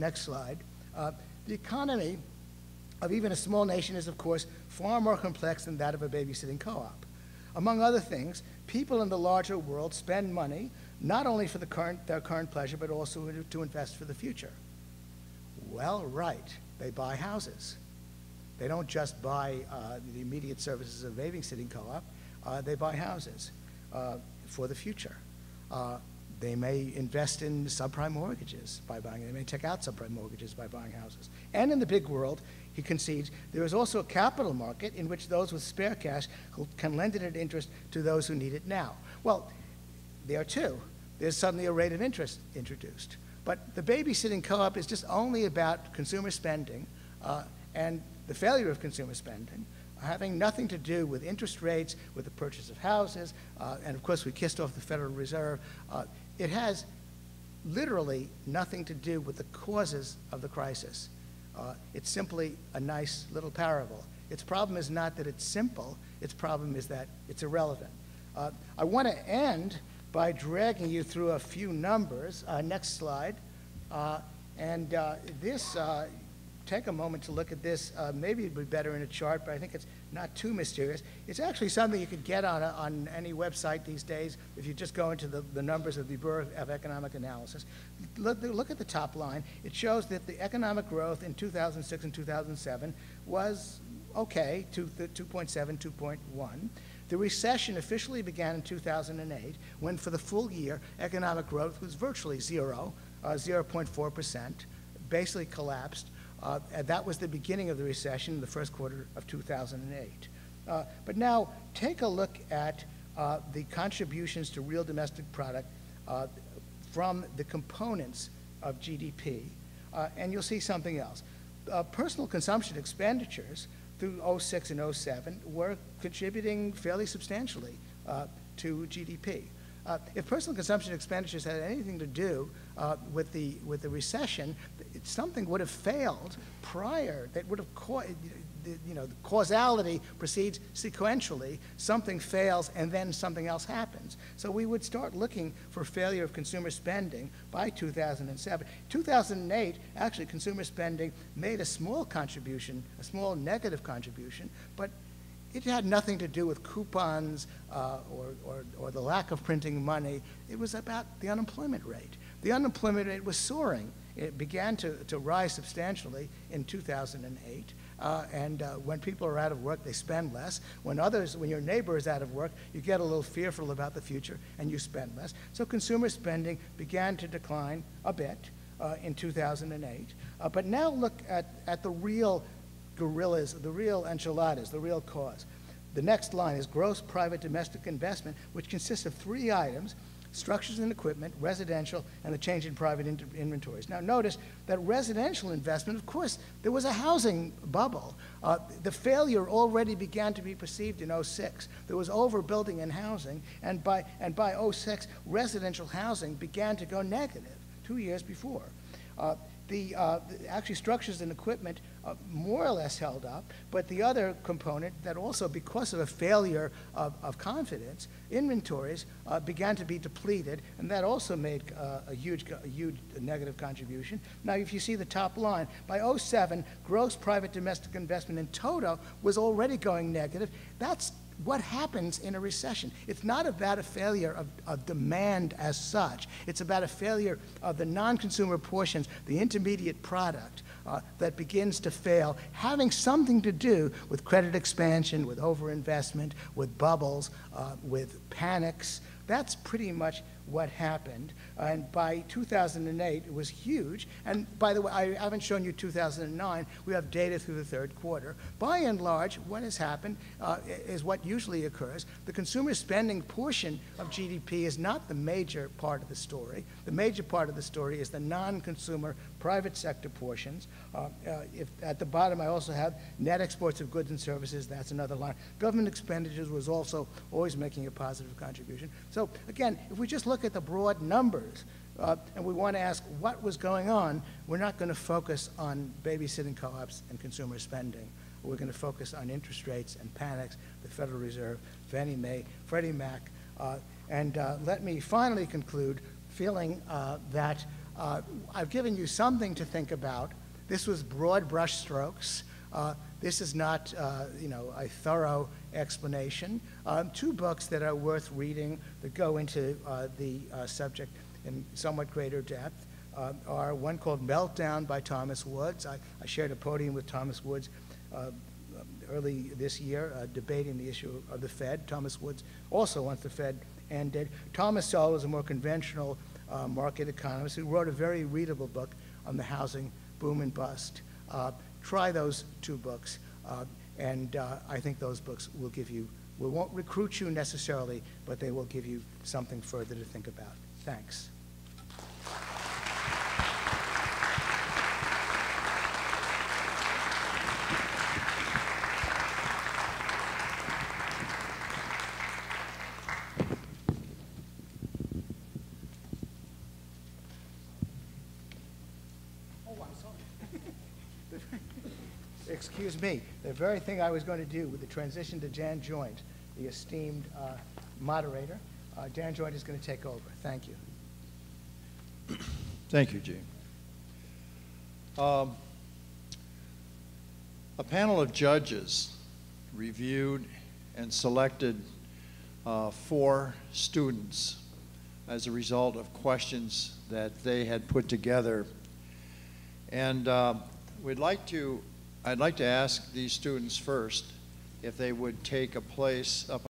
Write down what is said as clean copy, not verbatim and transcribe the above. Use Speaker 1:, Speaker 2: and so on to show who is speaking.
Speaker 1: Next slide. The economy of even a small nation is, of course, far more complex than that of a babysitting co-op. Among other things, people in the larger world spend money not only for their current pleasure, but also to invest for the future. Well, right, they buy houses. They don't just buy the immediate services of a babysitting co-op, they buy houses for the future. They may invest in subprime mortgages by buying, they may take out subprime mortgages by buying houses. And in the big world, he concedes, there is also a capital market in which those with spare cash can lend it at interest to those who need it now. Well, there too, there's suddenly a rate of interest introduced. But the babysitting co-op is just only about consumer spending and the failure of consumer spending, having nothing to do with interest rates, with the purchase of houses, and of course we kissed off the Federal Reserve. It has literally nothing to do with the causes of the crisis. It's simply a nice little parable. Its problem is not that it's simple, its problem is that it's irrelevant. I want to end by dragging you through a few numbers. Next slide. Take a moment to look at this. Maybe it'd be better in a chart, but I think it's not too mysterious. It's actually something you could get on any website these days if you just go into the numbers of the Bureau of Economic Analysis. Look at the top line. It shows that the economic growth in 2006 and 2007 was okay, 2.7, 2.1. The recession officially began in 2008, when for the full year, economic growth was virtually zero, 0.4%, basically collapsed. That was the beginning of the recession in the first quarter of 2008. But now, take a look at the contributions to real domestic product from the components of GDP, and you'll see something else. Personal consumption expenditures through 06 and 07 were contributing fairly substantially to GDP. If personal consumption expenditures had anything to do with the recession, something would have failed prior. That would have the causality proceeds sequentially. Something fails, and then something else happens. So we would start looking for failure of consumer spending by 2007. 2008, actually, consumer spending made a small contribution, a small negative contribution, but it had nothing to do with coupons or the lack of printing money. It was about the unemployment rate. The unemployment rate was soaring. It began to rise substantially in 2008. When people are out of work, they spend less. When your neighbor is out of work, you get a little fearful about the future and you spend less. So consumer spending began to decline a bit in 2008. But now look at the real gorillas, the real enchiladas, the real cause. The next line is gross private domestic investment, which consists of three items: structures and equipment, residential, and the change in private inventories. Now notice that residential investment, of course, there was a housing bubble. The failure already began to be perceived in 06. There was overbuilding in housing, and by 06, residential housing began to go negative 2 years before. Actually, structures and equipment more or less held up, but the other component that also, because of a failure of confidence, inventories began to be depleted, and that also made a huge negative contribution. Now, if you see the top line, by 07, gross private domestic investment in total was already going negative. That's what happens in a recession. It's not about a failure of demand as such. It's about a failure of the non-consumer portions, the intermediate product that begins to fail, having something to do with credit expansion, with overinvestment, with bubbles, with panics. That's pretty much what happened. And by 2008, it was huge. And by the way, I haven't shown you 2009. We have data through the third quarter. By and large, what has happened is what usually occurs. The consumer spending portion of GDP is not the major part of the story. The major part of the story is the non-consumer private sector portions. At the bottom, I also have net exports of goods and services. That's another line. Government expenditures was also always making a positive contribution. So again, if we just look at the broad numbers and we want to ask what was going on, we're not going to focus on babysitting co-ops and consumer spending. We're going to focus on interest rates and panics, the Federal Reserve, Fannie Mae, Freddie Mac. Let me finally conclude feeling that I've given you something to think about. This was broad brushstrokes. This is not, a thorough explanation. Two books that are worth reading that go into the subject in somewhat greater depth are one called Meltdown by Thomas Woods. I shared a podium with Thomas Woods early this year debating the issue of the Fed. Thomas Woods also wants the Fed ended. Thomas Sowell is a more conventional market economist who wrote a very readable book on the housing boom and bust. Try those two books, and I think those books will give you, won't recruit you necessarily, but they will give you something further to think about. Thanks. Excuse me, the very thing I was going to do with the transition to Dan Joint, the esteemed moderator. Dan Joint is going to take over. Thank you.
Speaker 2: Thank you, Gene. A panel of judges reviewed and selected 4 students as a result of questions that they had put together. And I'd like to ask these students first if they would take a place up